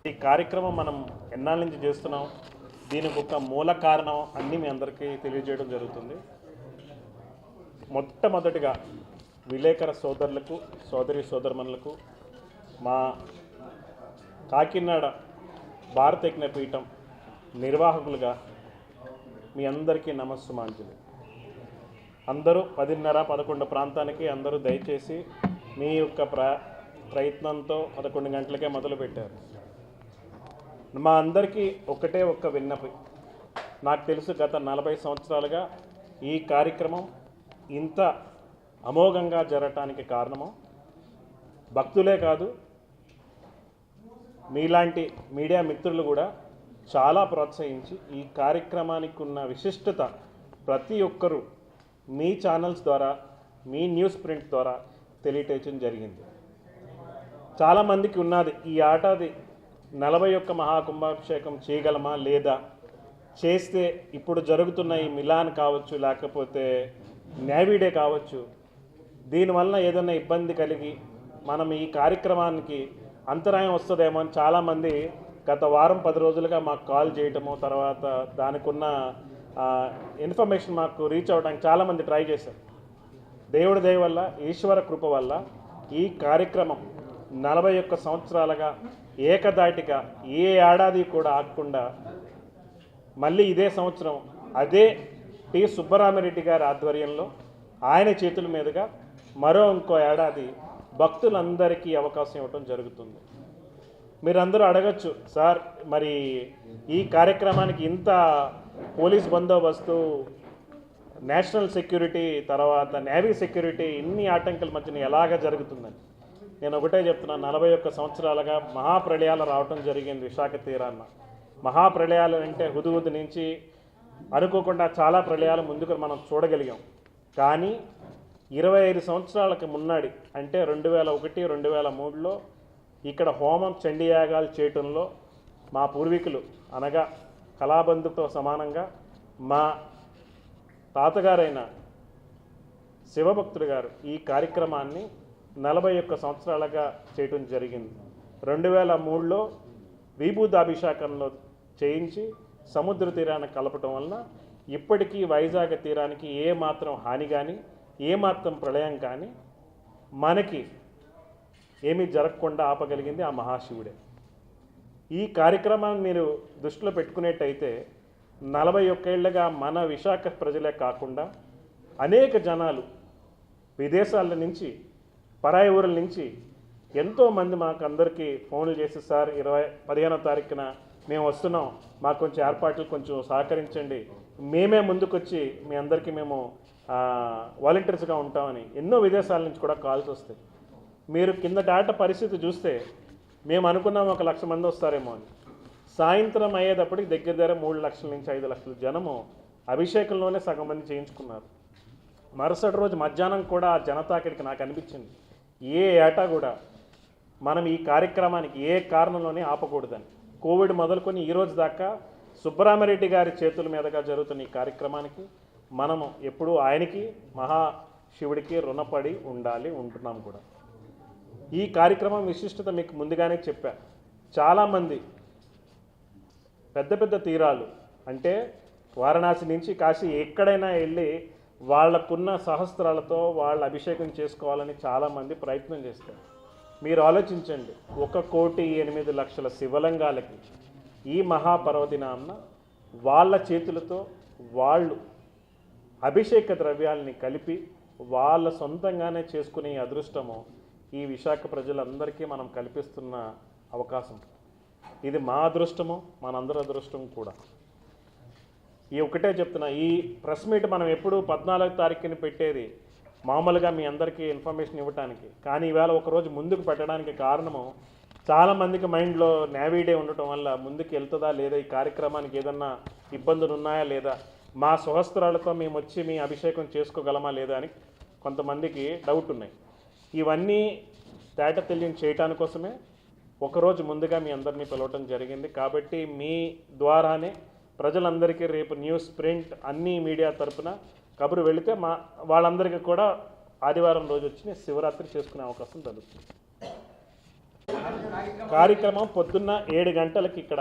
ఈ కార్యక్రమం మనం ఎన్నాళ్ళ నుంచి చేస్తున్నాం, దీనికి ఒక మూల కారణం అన్నీ మీ అందరికీ తెలియజేయడం జరుగుతుంది. మొట్టమొదటిగా విలేకర సోదరులకు, సోదరీమణులకు, మా కాకినాడ భారత యజ్ఞపీఠం నిర్వాహకులుగా మీ అందరికీ నమస్సుమాంజలి. అందరూ 10:30-11 ప్రాంతానికి అందరూ దయచేసి మీ యొక్క ప్రయత్నంతో 11 గంటలకే మొదలుపెట్టారు. మా అందరికీ ఒకటే ఒక్క విన్నపం. నాకు తెలుసు గత 40 సంవత్సరాలుగా ఈ కార్యక్రమం ఇంత అమోఘంగా జరగటానికి కారణము భక్తులే కాదు, మీలాంటి మీడియా మిత్రులు కూడా చాలా ప్రోత్సహించి ఈ కార్యక్రమానికి ఉన్న విశిష్టత ప్రతి ఒక్కరూ మీ ఛానల్స్ ద్వారా, మీ న్యూస్ ప్రింట్ ద్వారా తెలియటం జరిగింది. చాలామందికి ఉన్నది ఈ ఆటది 41 మహాకుంభాభిషేకం చేయగలమా లేదా, చేస్తే ఇప్పుడు జరుగుతున్న ఈ మిలాన్ కావచ్చు, లేకపోతే నేవీ డే కావచ్చు, దీనివల్ల ఏదైనా ఇబ్బంది కలిగి మనం ఈ కార్యక్రమానికి అంతరాయం వస్తుందేమో అని చాలామంది గత వారం 10 రోజులుగా మాకు కాల్ చేయటము, తర్వాత దానికి ఉన్న ఇన్ఫర్మేషన్ మాకు రీచ్ అవ్వడానికి చాలామంది ట్రై చేశారు. దేవుడి దయ వల్ల, ఈశ్వర కృప వల్ల ఈ కార్యక్రమం 41 సంవత్సరాలుగా ఏకదాటిగా ఏ ఏడాది కూడా ఆగకుండా మళ్ళీ ఇదే సంవత్సరం అదే టి సుబ్బరామిరెడ్డి గారి ఆధ్వర్యంలో ఆయన చేతుల మీదుగా మరో ఇంకో ఏడాది భక్తులందరికీ అవకాశం ఇవ్వటం జరుగుతుంది. మీరందరూ అడగచ్చు, సార్ మరి ఈ కార్యక్రమానికి ఇంత పోలీస్ బందోబస్తు, నేషనల్ సెక్యూరిటీ, తర్వాత నేవీ సెక్యూరిటీ, ఇన్ని ఆటంకాల మధ్యన ఎలాగ జరుగుతుందని నేను ఒకటే చెప్తున్నాను. 41 సంవత్సరాలుగా మహాప్రళయాలు రావటం జరిగింది విశాఖ తీరాన్న. మహాప్రళయాలు అంటే హుదుహుదు నుంచి అనుకోకుండా చాలా ప్రళయాలు ముందుకు మనం చూడగలిగాం. కానీ 25 సంవత్సరాలకు మున్నాడి అంటే 2001, 2003లో ఇక్కడ హోమం, చండీయాగాలు చేయటంలో మా పూర్వీకులు అనగా కళాబంధుతో సమానంగా మా తాతగారైన శివభక్తుడు గారు ఈ కార్యక్రమాన్ని 41 సంవత్సరాలుగా చేయటం జరిగింది. 2003లో విభూతాభిషేకంలో చేయించి సముద్ర తీరాన్ని కలపటం వలన ఇప్పటికీ వైజాగ్ తీరానికి ఏమాత్రం హాని కానీ, ఏమాత్రం ప్రళయం కానీ మనకి ఏమీ జరగకుండా ఆపగలిగింది ఆ మహాశివుడే. ఈ కార్యక్రమాన్ని మీరు దృష్టిలో పెట్టుకునేట్టయితే 41 ఏళ్లుగా మన విశాఖ ప్రజలే కాకుండా అనేక జనాలు విదేశాల నుంచి, పరాయి ఊరుల నుంచి ఎంతోమంది మాకు అందరికీ ఫోన్లు చేసి, సార్ 15వ తారీఖున మేము వస్తున్నాం, మాకు కొంచెం ఏర్పాట్లు కొంచెం సహకరించండి, మేమే ముందుకొచ్చి మీ అందరికీ మేము వాలంటీర్స్గా ఉంటామని ఎన్నో విదేశాల నుంచి కూడా కాల్స్ వస్తాయి. మీరు కింద డేటా పరిస్థితి చూస్తే మేము అనుకున్నాం 1 లక్ష మంది వస్తారేమో అని. సాయంత్రం అయ్యేటప్పటికి దగ్గర 3 లక్షల నుంచి 5 లక్షల జనము అభిషేకంలోనే సగం మంది చేయించుకున్నారు. మరుసటి రోజు మధ్యాహ్నం కూడా ఆ జనతాకిడికి నాకు అనిపించింది, ఏ ఏటా కూడా మనం ఈ కార్యక్రమానికి ఏ కారణంలోనే ఆపకూడదని. కోవిడ్ మొదలుకొని ఈరోజు దాకా సుబ్బరామిరెడ్డి గారి చేతుల మీదుగా జరుగుతున్న ఈ కార్యక్రమానికి మనము ఎప్పుడూ ఆయనకి, మహాశివుడికి రుణపడి ఉంటున్నాం కూడా. ఈ కార్యక్రమం విశిష్టత మీకు ముందుగానే చెప్పా. చాలామంది పెద్ద పెద్ద తీరాలు అంటే వారణాసి నుంచి కాశీ ఎక్కడైనా వెళ్ళి వాళ్ళకున్న సహస్రాలతో వాళ్ళ అభిషేకం చేసుకోవాలని చాలామంది ప్రయత్నం చేస్తారు. మీరు ఆలోచించండి, 1,08,00,000 శివలింగాలకి ఈ మహాపర్వదినాన్న వాళ్ళ చేతులతో వాళ్ళు అభిషేక ద్రవ్యాలని కలిపి వాళ్ళ సొంతంగానే చేసుకునే అదృష్టము ఈ విశాఖ ప్రజలందరికీ మనం కల్పిస్తున్న అవకాశం. ఇది మా అదృష్టము, మనందరి అదృష్టం కూడా. ఈ ఒకటే చెప్తున్నా, ఈ ప్రెస్ మీట్ మనం ఎప్పుడు 14వ తారీఖుని పెట్టేది మామూలుగా మీ అందరికీ ఇన్ఫర్మేషన్ ఇవ్వడానికి. కానీ ఈవేళ ఒకరోజు ముందుకు పెట్టడానికి కారణము, చాలామందికి మైండ్లో నేవీ డే ఉండటం వల్ల ముందుకు వెళ్తుందా లేదా, ఈ కార్యక్రమానికి ఏదన్నా ఇబ్బందులు ఉన్నాయా లేదా, మా స్వహస్త్రాలతో మేము వచ్చి మీ అభిషేకం చేసుకోగలమా లేదా అని కొంతమందికి డౌట్ ఉన్నాయి. ఇవన్నీ తేట తెలియని చేయటాని కోసమే ఒకరోజు ముందుగా మీ అందరినీ పిలవటం జరిగింది. కాబట్టి మీ ద్వారానే ప్రజలందరికీ రేపు న్యూస్, ప్రింట్, అన్ని మీడియా తరపున కబురు వెళితే వాళ్ళందరికీ కూడా ఆదివారం రోజు వచ్చి శివరాత్రి చేసుకునే అవకాశం దొరుకుతుంది. కార్యక్రమం పొద్దున్న 7 గంటలకి ఇక్కడ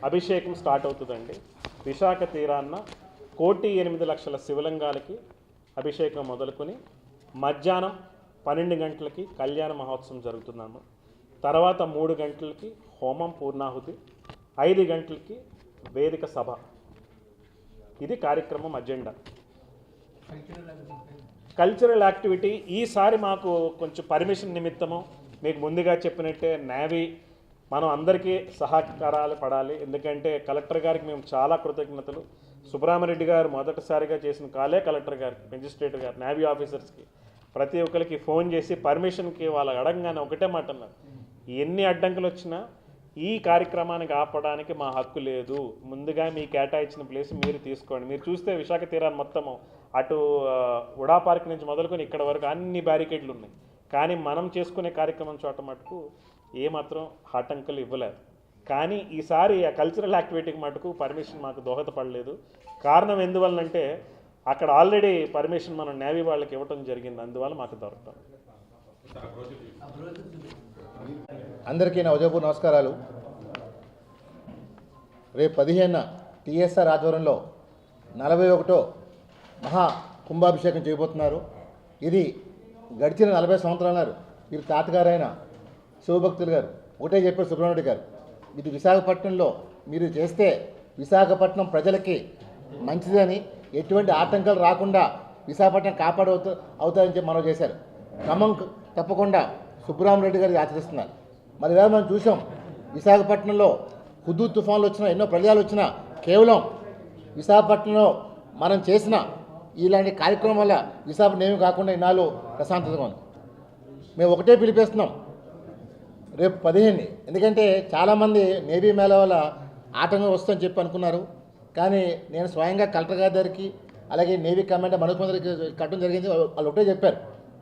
అభిషేకం స్టార్ట్ అవుతుందండి. విశాఖ తీరాన్న 1,08,00,000 శివలింగాలకి అభిషేకం మొదలుకొని మధ్యాహ్నం 12 గంటలకి కళ్యాణ మహోత్సవం జరుగుతున్నాము. తర్వాత 3 గంటలకి హోమం పూర్ణాహుతి, 5 గంటలకి వేదిక సభ. ఇది కార్యక్రమం అజెండా. కల్చరల్ యాక్టివిటీ ఈసారి మాకు కొంచెం పర్మిషన్ నిమిత్తము మీకు ముందుగా చెప్పినట్టే నేవీ మనం అందరికీ సహకారాలు పడాలి. ఎందుకంటే కలెక్టర్ గారికి మేము చాలా కృతజ్ఞతలు. సుబ్రహ్మరెడ్డి గారు మొదటిసారిగా చేసిన కాలే కలెక్టర్ గారికి, మెజిస్ట్రేటర్ గారు, నేవీ ఆఫీసర్స్కి ప్రతి ఒక్కరికి ఫోన్ చేసి పర్మిషన్కి వాళ్ళు అడగగానే ఒకటే మాట అన్నారు, ఎన్ని అడ్డంకులు వచ్చినా ఈ కార్యక్రమానికి ఆపడానికి మా హక్కు లేదు, ముందుగా మీ కేటాయించిన ప్లేస్ మీరు తీసుకోండి. మీరు చూస్తే విశాఖ తీరాన్ని మొత్తము అటు ఉడా పార్క్ నుంచి మొదలుకొని ఇక్కడ వరకు అన్ని బ్యారికేడ్లు ఉన్నాయి. కానీ మనం చేసుకునే కార్యక్రమం చోట మటుకు ఏమాత్రం ఆటంకాలు ఇవ్వలేదు. కానీ ఈసారి ఆ కల్చరల్ యాక్టివిటీకి మటుకు పర్మిషన్ మాకు దోహదపడలేదు. కారణం ఎందువల్లంటే అక్కడ ఆల్రెడీ పర్మిషన్ మనం నేవీ వాళ్ళకి ఇవ్వటం జరిగింది, అందువల్ల మాకు దొరకటం. అందరికీ నా ఉదయపూర్ నమస్కారాలు. రేపు 15న టీఎస్ఆర్ ఆధ్వర్యంలో 41వ మహా కుంభాభిషేకం చేయబోతున్నారు. ఇది గడిచిన 40 సంవత్సరాలు వీరి తాతగారైన శివభక్తులు గారు ఒకటే చెప్పారు, సుబ్రహ్మణ్యుడు గారు, ఇది విశాఖపట్నంలో మీరు చేస్తే విశాఖపట్నం ప్రజలకి మంచిదని, ఎటువంటి ఆటంకాలు రాకుండా విశాఖపట్నం అవుతారని చెప్పి మనం చేశారు. క్రమం తప్పకుండా సుబ్రహ్మణ్యుడు గారు ఆచరిస్తున్నారు. మరి వేళ మనం చూసాం, విశాఖపట్నంలో హుదూద్ తుఫాన్లు వచ్చినా, ఎన్నో ప్రళయాలు వచ్చినా కేవలం విశాఖపట్నంలో మనం చేసిన ఇలాంటి కార్యక్రమం వల్ల విశాఖపట్నం ఏమి కాకుండా ఇన్నాళ్ళు ప్రశాంతతగా ఉంది. మేము ఒకటే పిలిపిస్తున్నాం రేపు 15ని. ఎందుకంటే చాలామంది నేవీ మేళ వల్ల ఆటంకం వస్తుందని చెప్పి అనుకున్నారు. కానీ నేను స్వయంగా కలెక్టర్ గారి దగ్గరికి, అలాగే నేవీ కమాండర్ మనోజ్ కుమార్ గారికి కట్టడం జరిగింది. వాళ్ళు ఒకటే చెప్పారు,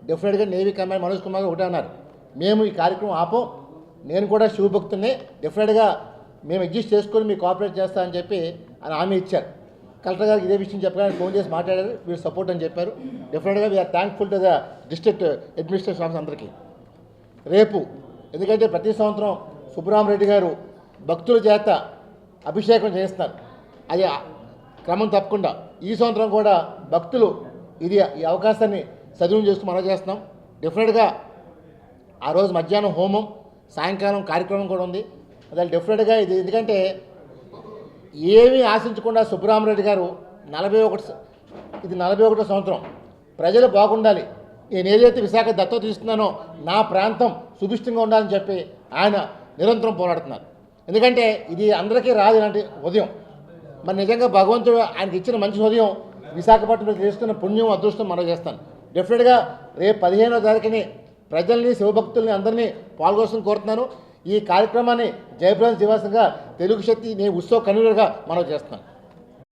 డెఫినెట్గా నేవీ కమాండర్ మనోజ్ కుమార్ గారు ఒకటే అన్నారు, మేము ఈ కార్యక్రమం ఆపం, నేను కూడా శివభక్తుల్ని, డెఫినెట్గా మేము అడ్జస్ట్ చేసుకొని మీకు కోఆపరేట్ చేస్తామని చెప్పి ఆయన హామీ ఇచ్చారు. కలెక్టర్ గారికి ఇదే విషయం చెప్పగానే ఫోన్ చేసి మాట్లాడారు, వీళ్ళు సపోర్ట్ అని చెప్పారు. Definitely we're thankful to the district administration office అందరికీ. రేపు ఎందుకంటే ప్రతి సంవత్సరం సుబ్రహ్మరెడ్డి గారు భక్తుల చేత అభిషేకం చేస్తున్నారు, అది క్రమం తప్పకుండా ఈ సంవత్సరం కూడా భక్తులు ఈ అవకాశాన్ని సద్వినియోగం చేస్తూ మనం చేస్తున్నాం. డెఫినెట్గా ఆ రోజు మధ్యాహ్నం హోమం, సాయంకాలం కార్యక్రమం కూడా ఉంది. అసలు డెఫినెట్గా ఇది ఎందుకంటే ఏమీ ఆశించకుండా సుబ్రహ్మరెడ్డి గారు 41వ సంవత్సరం ప్రజలు బాగుండాలి, నేను ఏదైతే విశాఖ దత్తత తీసుకున్నానో నా ప్రాంతం సుభిష్టంగా ఉండాలని చెప్పి ఆయన నిరంతరం పోరాడుతున్నారు. ఎందుకంటే ఇది అందరికీ రాదు ఇలాంటి ఉదయం. మరి నిజంగా భగవంతుడు ఆయనకి ఇచ్చిన మంచి ఉదయం విశాఖపట్నంలో చేసుకున్న పుణ్యం, అదృష్టం మనం చేస్తాను. డెఫినెట్గా రేపు 15వ తారీఖుని ప్రజల్ని, శివభక్తుల్ని అందరినీ పాల్గొని కోరుతున్నాను. ఈ కార్యక్రమాన్ని జయప్రద దివాసంగా తెలుగు శక్తి నేను ఉత్సవ కన్వీనర్గా మనం చేస్తున్నాను.